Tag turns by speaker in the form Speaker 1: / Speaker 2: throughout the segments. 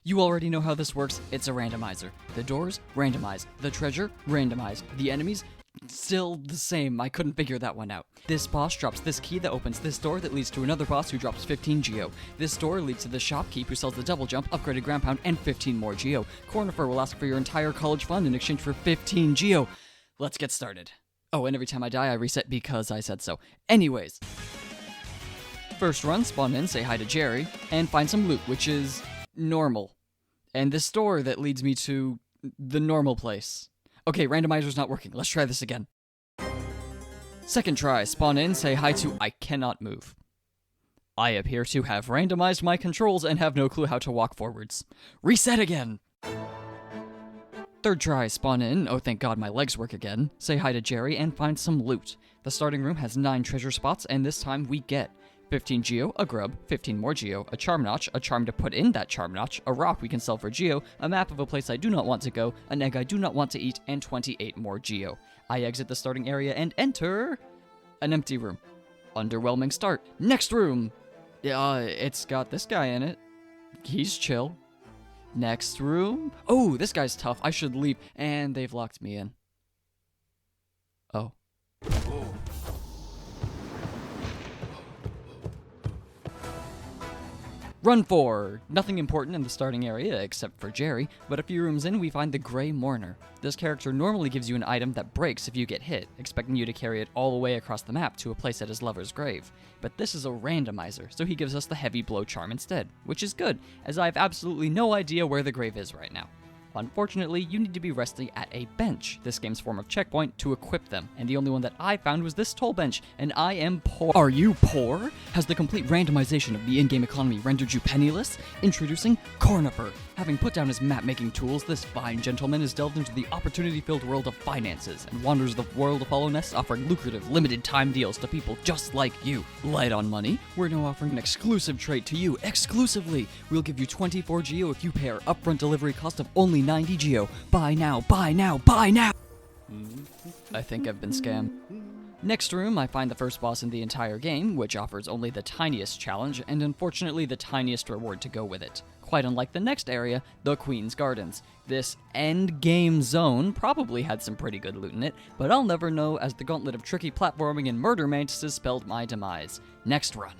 Speaker 1: You already know how this works. It's a randomizer. The doors, randomized. The treasure, randomized. The enemies, still the same. I couldn't figure that one out. This boss drops this key that opens this door that leads to another boss who drops 15 geo. This door leads to the shopkeep who sells the double jump, upgraded ground pound, and 15 more geo. Cornifer will ask for your entire college fund in exchange for 15 geo. Let's get started. Oh, and every time I die, I reset because I said so. Anyways. First run, spawn in, say hi to Jerry, and find some loot, which is normal. And this door that leads me to the normal place. Okay, randomizer's not working. Let's try this again. Second try, spawn in, say hi to I cannot move. I appear to have randomized my controls and have no clue how to walk forwards. Reset again! Third try, spawn in, oh thank god my legs work again, say hi to Jerry and find some loot. The starting room has 9 treasure spots and this time we get 15 geo, a grub, 15 more geo, a charm notch, a charm to put in that charm notch, a rock we can sell for geo, a map of a place I do not want to go, an egg I do not want to eat, and 28 more geo. I exit the starting area and enter an empty room. Underwhelming start. Next room! It's got this guy in it. He's chill. Next room. Oh, this guy's tough. I should leave. And they've locked me in. Oh. Run 4! Nothing important in the starting area except for Jerry, but a few rooms in we find the Grey Mourner. This character normally gives you an item that breaks if you get hit, expecting you to carry it all the way across the map to a place at his lover's grave. But this is a randomizer, so he gives us the heavy blow charm instead, which is good, as I have absolutely no idea where the grave is right now. Unfortunately, you need to be resting at a bench, this game's form of checkpoint, to equip them, and the only one that I found was this toll bench, and I am poor. Are you poor? Has the complete randomization of the in-game economy rendered you penniless? Introducing Cornifer. Having put down his map-making tools, this fine gentleman is delved into the opportunity-filled world of finances, and wanders the world of Hollowness, offering lucrative, limited-time deals to people just like you. Light on money? We're now offering an exclusive trait to you, exclusively! We'll give you 24 geo if you pay our upfront delivery cost of only 90 geo. Buy now, buy now, buy now! I think I've been scammed. Next room, I find the first boss in the entire game, which offers only the tiniest challenge, and unfortunately the tiniest reward to go with it. Quite unlike the next area, the Queen's Gardens. This end-game zone probably had some pretty good loot in it, but I'll never know as the gauntlet of tricky platforming and murder mantises spelled my demise. Next run.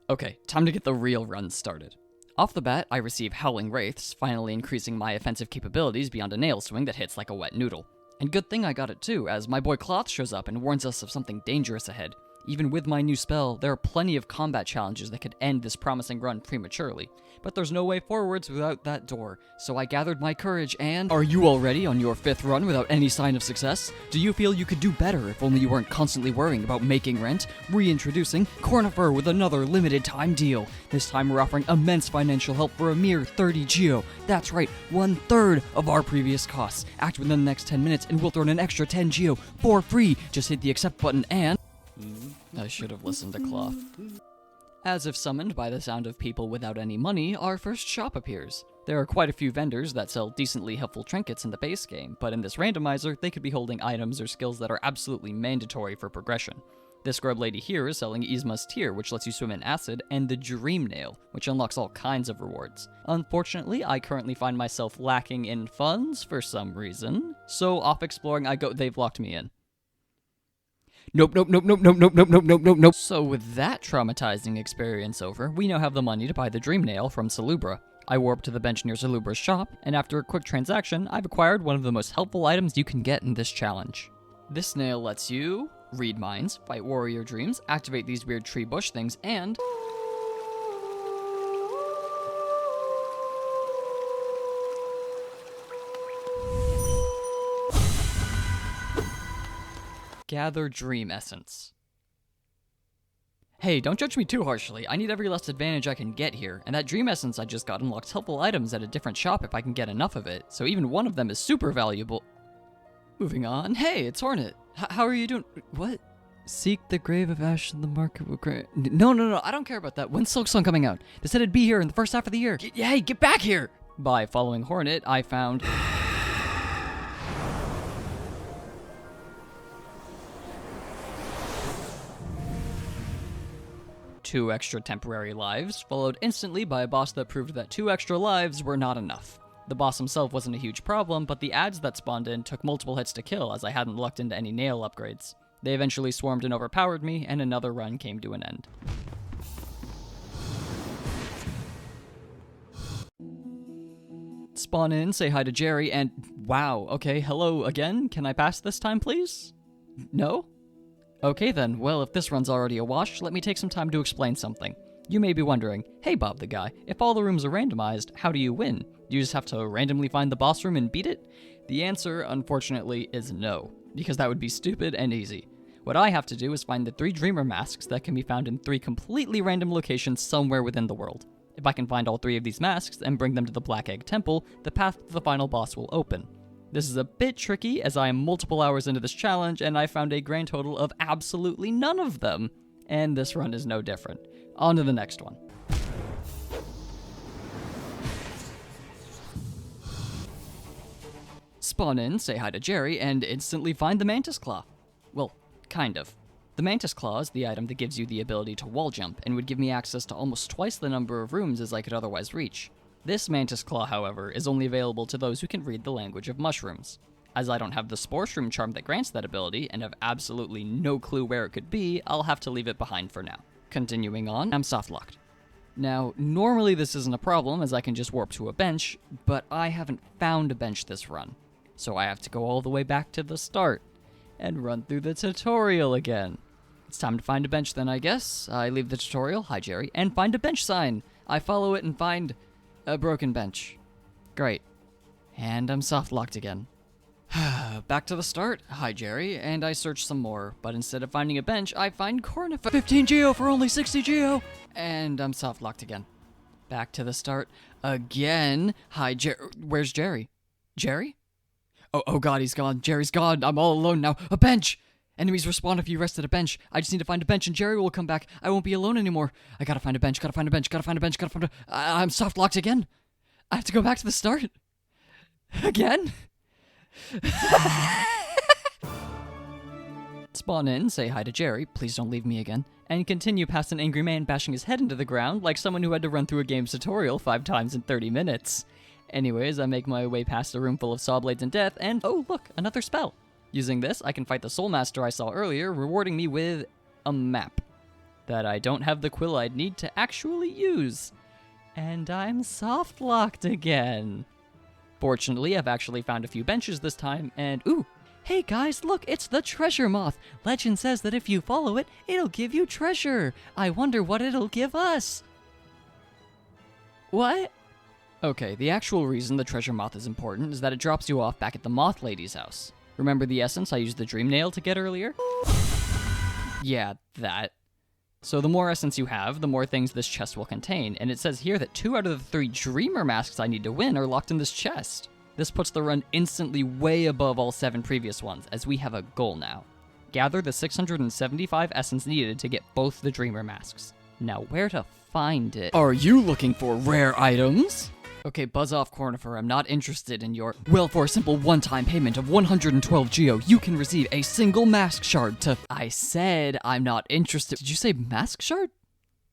Speaker 1: Okay, time to get the real run started. Off the bat, I receive Howling Wraiths, finally increasing my offensive capabilities beyond a nail swing that hits like a wet noodle. And good thing I got it too, as my boy Cloth shows up and warns us of something dangerous ahead. Even with my new spell, there are plenty of combat challenges that could end this promising run prematurely. But there's no way forwards without that door, so I gathered my courage and... Are you already on your 5th run without any sign of success? Do you feel you could do better if only you weren't constantly worrying about making rent? Reintroducing Cornifer with another limited time deal. This time we're offering immense financial help for a mere 30 geo. That's right, 1/3 of our previous costs. Act within the next 10 minutes and we'll throw in an extra 10 geo for free. Just hit the accept button and... I should have listened to Cloth. As if summoned by the sound of people without any money, our first shop appears. There are quite a few vendors that sell decently helpful trinkets in the base game, but in this randomizer, they could be holding items or skills that are absolutely mandatory for progression. This scrub lady here is selling Yzma's Tear, which lets you swim in acid, and the Dream Nail, which unlocks all kinds of rewards. Unfortunately, I currently find myself lacking in funds for some reason, so off exploring I go. They've locked me in. Nope. So with that traumatizing experience over, we now have the money to buy the Dream Nail from Salubra. I warp to the bench near Salubra's shop, and after a quick transaction, I've acquired one of the most helpful items you can get in this challenge. This nail lets you read minds, fight warrior dreams, activate these weird tree bush things, and... gather dream essence. Hey, don't judge me too harshly. I need every last advantage I can get here, and that dream essence I just got unlocks helpful items at a different shop if I can get enough of it, so even one of them is super valuable. Moving on. Hey, it's Hornet. How are you doing? What? Seek the grave of ash in the market will grant... No, I don't care about that. When's Silk Song coming out? They said it'd be here in the first half of the year. Hey, get back here! By following Hornet, I found... 2 extra temporary lives, followed instantly by a boss that proved that 2 extra lives were not enough. The boss himself wasn't a huge problem, but the ads that spawned in took multiple hits to kill as I hadn't lucked into any nail upgrades. They eventually swarmed and overpowered me, and another run came to an end. Spawn in, say hi to Jerry, and wow, okay, hello again? Can I pass this time, please? No? Okay then, well, if this run's already a wash, let me take some time to explain something. You may be wondering, hey Bob the guy, if all the rooms are randomized, how do you win? Do you just have to randomly find the boss room and beat it? The answer, unfortunately, is no, because that would be stupid and easy. What I have to do is find the 3 Dreamer masks that can be found in 3 completely random locations somewhere within the world. If I can find all 3 of these masks and bring them to the Black Egg Temple, the path to the final boss will open. This is a bit tricky as I am multiple hours into this challenge and I found a grand total of absolutely none of them. And this run is no different. On to the next one. Spawn in, say hi to Jerry, and instantly find the Mantis Claw. Well, kind of. The Mantis Claw is the item that gives you the ability to wall jump, and would give me access to almost twice the number of rooms as I could otherwise reach. This Mantis Claw, however, is only available to those who can read the language of mushrooms. As I don't have the Spore Shroom charm that grants that ability, and have absolutely no clue where it could be, I'll have to leave it behind for now. Continuing on, I'm soft-locked. Now, normally this isn't a problem, as I can just warp to a bench, but I haven't found a bench this run. So I have to go all the way back to the start, and run through the tutorial again. It's time to find a bench then, I guess. I leave the tutorial, hi Jerry, and find a bench sign. I follow it and find a broken bench. Great. And I'm soft-locked again. Back to the start, hi Jerry, and I search some more, but instead of finding a bench, I find Hornet 15 geo for only 60 geo, and I'm soft-locked again. Back to the start, again, hi Jerry, where's Jerry? Jerry? Oh god, he's gone, Jerry's gone, I'm all alone now, a bench! Enemies respawn if you rest at a bench. I just need to find a bench and Jerry will come back. I won't be alone anymore. I gotta find a bench, gotta find a bench, gotta find a bench, gotta find a... I'm soft-locked again. I have to go back to the start. Again? Spawn in, say hi to Jerry, please don't leave me again, and continue past an angry man bashing his head into the ground like someone who had to run through a game's tutorial 5 times in 30 minutes. Anyways, I make my way past a room full of saw blades and death, and oh look, another spell. Using this, I can fight the Soul Master I saw earlier, rewarding me with a map that I don't have the quill I'd need to actually use. And I'm soft-locked again. Fortunately, I've actually found a few benches this time, and ooh, hey guys, look, it's the treasure moth. Legend says that if you follow it, it'll give you treasure. I wonder what it'll give us. What? Okay, the actual reason the treasure moth is important is that it drops you off back at the moth lady's house. Remember the essence I used the dream nail to get earlier? Yeah, that. So the more essence you have, the more things this chest will contain, and it says here that 2 out of the 3 Dreamer masks I need to win are locked in this chest. This puts the run instantly way above all 7 previous ones, as we have a goal now. Gather the 675 essence needed to get both the Dreamer masks. Now where to find it? Are you looking for rare items? Okay, buzz off, Cornifer, I'm not interested in your... Well, for a simple one-time payment of 112 geo, you can receive a single mask shard to... I said I'm not interested. Did you say mask shard?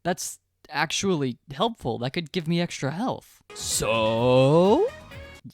Speaker 1: That's actually helpful. That could give me extra health. So?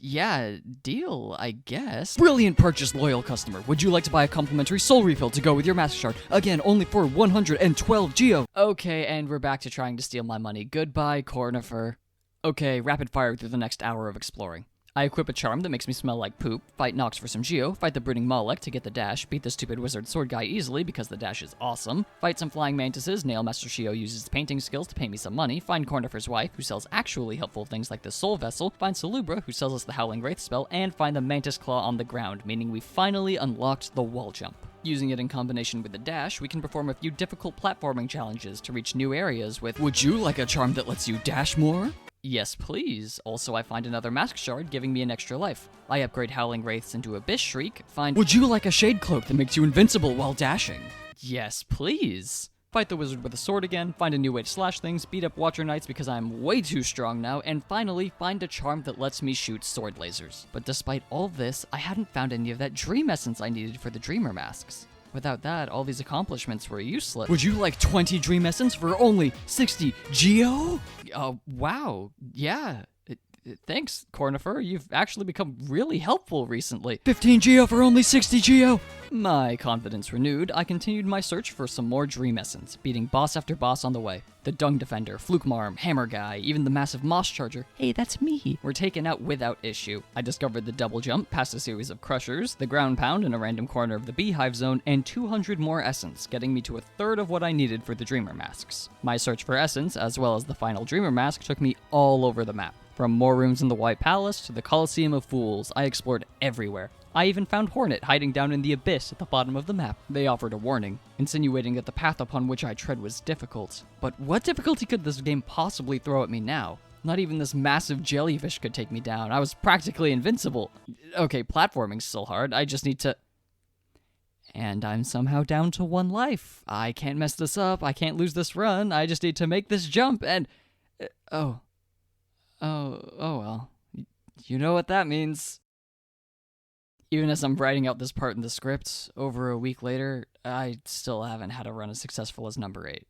Speaker 1: Yeah, deal, I guess. Brilliant purchase, loyal customer. Would you like to buy a complimentary soul refill to go with your mask shard? Again, only for 112 geo. Okay, and we're back to trying to steal my money. Goodbye, Cornifer. Okay, rapid fire through the next hour of exploring. I equip a charm that makes me smell like poop, fight Nox for some geo, fight the brooding Molek to get the dash, beat the stupid wizard sword guy easily because the dash is awesome, fight some flying mantises, Nail Master Shio uses his painting skills to pay me some money, find Cornifer's wife, who sells actually helpful things like the soul vessel, find Salubra, who sells us the Howling Wraith spell, and find the Mantis Claw on the ground, meaning we finally unlocked the wall jump. Using it in combination with the dash, we can perform a few difficult platforming challenges to reach new areas with... Would you like a charm that lets you dash more? Yes, please. Also, I find another mask shard, giving me an extra life. I upgrade Howling Wraiths into Abyss Shriek, find... Would you like a shade cloak that makes you invincible while dashing? Yes, please. Fight the wizard with a sword again, find a new way to slash things, beat up Watcher Knights because I'm way too strong now, and finally, find a charm that lets me shoot sword lasers. But despite all this, I hadn't found any of that dream essence I needed for the Dreamer masks. Without that, all these accomplishments were useless. Would you like 20 Dream Essence for only 60 Geo? Wow. Yeah. Thanks, Cornifer. You've actually become really helpful recently. 15 Geo for only 60 Geo! My confidence renewed, I continued my search for some more Dream Essence, beating boss after boss on the way. The Dung Defender, Flukemarm, Hammer Guy, even the massive Moss Charger, hey, that's me, were taken out without issue. I discovered the Double Jump, past a series of Crushers, the Ground Pound in a random corner of the Beehive Zone, and 200 more Essence, getting me to a third of what I needed for the Dreamer Masks. My search for Essence, as well as the final Dreamer Mask, took me all over the map. From more rooms in the White Palace to the Colosseum of Fools, I explored everywhere. I even found Hornet hiding down in the abyss at the bottom of the map. They offered a warning, insinuating that the path upon which I tread was difficult. But what difficulty could this game possibly throw at me now? Not even this massive jellyfish could take me down. I was practically invincible. Okay, platforming's still hard. I just need to... And I'm somehow down to 1 life. I can't mess this up. I can't lose this run. I just need to make this jump and... Oh well. You know what that means. Even as I'm writing out this part in the script, over a week later, I still haven't had a run as successful as number 8.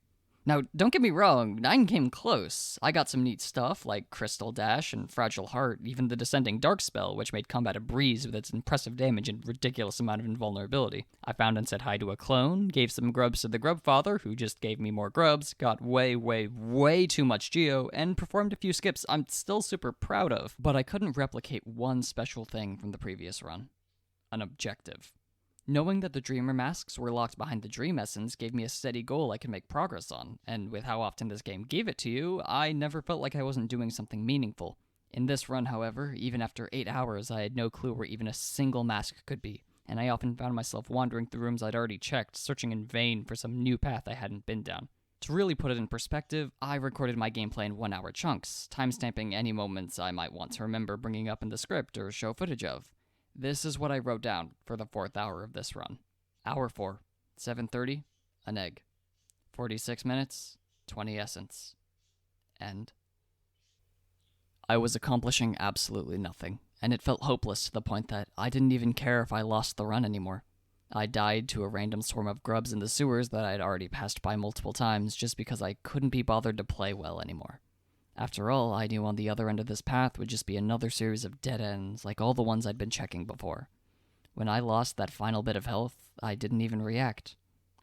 Speaker 1: Now, don't get me wrong, 9 came close. I got some neat stuff, like Crystal Dash and Fragile Heart, even the Descending Dark Spell, which made combat a breeze with its impressive damage and ridiculous amount of invulnerability. I found and said hi to a clone, gave some grubs to the Grubfather, who just gave me more grubs, got way too much Geo, and performed a few skips I'm still super proud of. But I couldn't replicate one special thing from the previous run. An objective. Knowing that the Dreamer Masks were locked behind the Dream Essence gave me a steady goal I could make progress on, and with how often this game gave it to you, I never felt like I wasn't doing something meaningful. In this run, however, even after 8 hours, I had no clue where even a single mask could be, and I often found myself wandering through rooms I'd already checked, searching in vain for some new path I hadn't been down. To really put it in perspective, I recorded my gameplay in 1-hour chunks, timestamping any moments I might want to remember bringing up in the script or show footage of. This is what I wrote down for the 4th hour of this run. Hour 4, 7:30, an egg. 46 minutes, 20 essence. End. I was accomplishing absolutely nothing, and it felt hopeless to the point that I didn't even care if I lost the run anymore. I died to a random swarm of grubs in the sewers that I'd already passed by multiple times just because I couldn't be bothered to play well anymore. After all, I knew on the other end of this path would just be another series of dead ends, like all the ones I'd been checking before. When I lost that final bit of health, I didn't even react.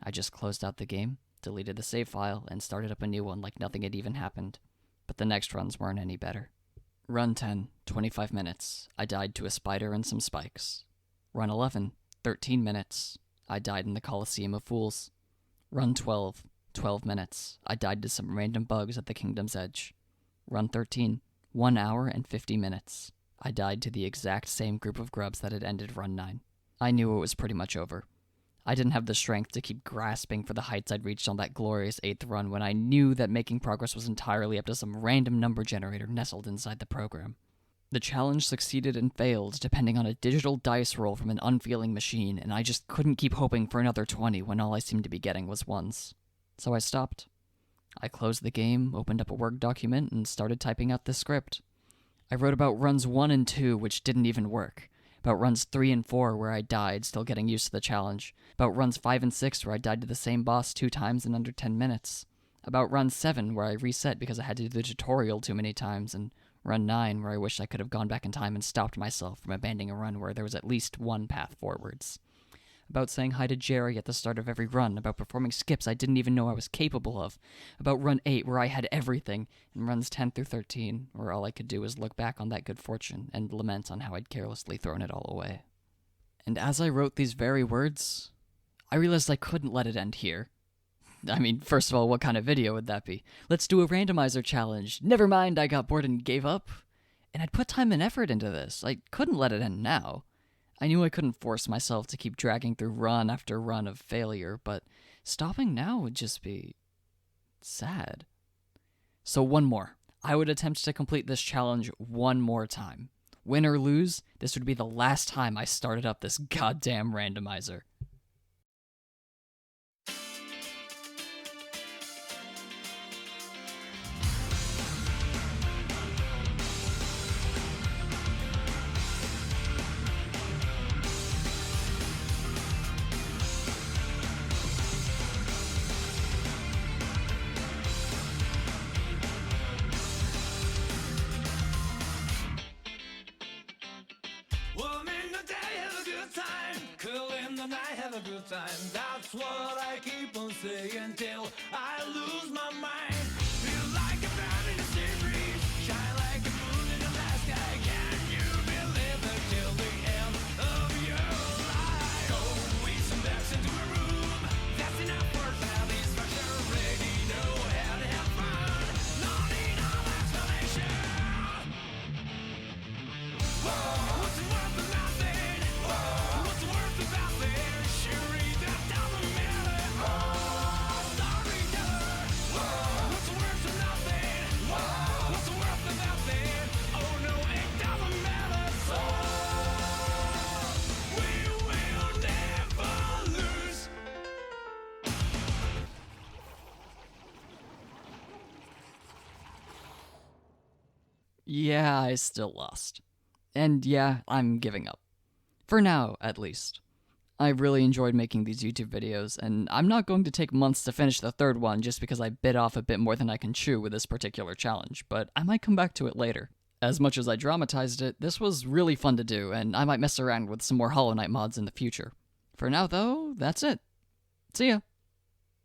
Speaker 1: I just closed out the game, deleted the save file, and started up a new one like nothing had even happened. But the next runs weren't any better. Run 10, 25 minutes. I died to a spider and some spikes. Run 11, 13 minutes. I died in the Colosseum of Fools. Run 12, 12 minutes. I died to some random bugs at the Kingdom's Edge. Run 13, 1 hour and 50 minutes. I died to the exact same group of grubs that had ended Run 9. I knew it was pretty much over. I didn't have the strength to keep grasping for the heights I'd reached on that glorious 8th run when I knew that making progress was entirely up to some random number generator nestled inside the program. The challenge succeeded and failed depending on a digital dice roll from an unfeeling machine, and I just couldn't keep hoping for another 20 when all I seemed to be getting was 1s. So I stopped. I closed the game, opened up a Word document, and started typing out the script. I wrote about runs 1 and 2, which didn't even work. About runs 3 and 4, where I died, still getting used to the challenge. About runs 5 and 6, where I died to the same boss 2 times in under 10 minutes. About run 7, where I reset because I had to do the tutorial too many times. And run 9, where I wished I could have gone back in time and stopped myself from abandoning a run where there was at least one path forwards. About saying hi to Jerry at the start of every run, about performing skips I didn't even know I was capable of, about run 8 where I had everything, and runs 10 through 13 where all I could do was look back on that good fortune and lament on how I'd carelessly thrown it all away. And as I wrote these very words, I realized I couldn't let it end here. I mean, first of all, what kind of video would that be? Let's do a randomizer challenge. Never mind, I got bored and gave up. And I'd put time and effort into this. I couldn't let it end now. I knew I couldn't force myself to keep dragging through run after run of failure, but stopping now would just be sad. So one more. I would attempt to complete this challenge one more time. Win or lose, this would be the last time I started up this goddamn randomizer.
Speaker 2: first time. That's what I keep on saying till I lose my mind. Feel like a bird in a sea breeze, shine like a moon in the last sky. Can you believe it till the end of your life? Go with some ducks into a room. That's enough for satisfaction. Ready, know how to have fun. No need of explanation. What's it worth of nothing? What's it worth of nothing? Sure, that doesn't matter. Storyteller. What's it worth of nothing? What's it worth of nothing? Oh no, it doesn't matter. So we will never lose.
Speaker 1: Yeah, I still lost. And yeah, I'm giving up. For now, at least. I really enjoyed making these YouTube videos, and I'm not going to take months to finish the third one just because I bit off a bit more than I can chew with this particular challenge, but I might come back to it later. As much as I dramatized it, this was really fun to do, and I might mess around with some more Hollow Knight mods in the future. For now, though, that's it. See ya!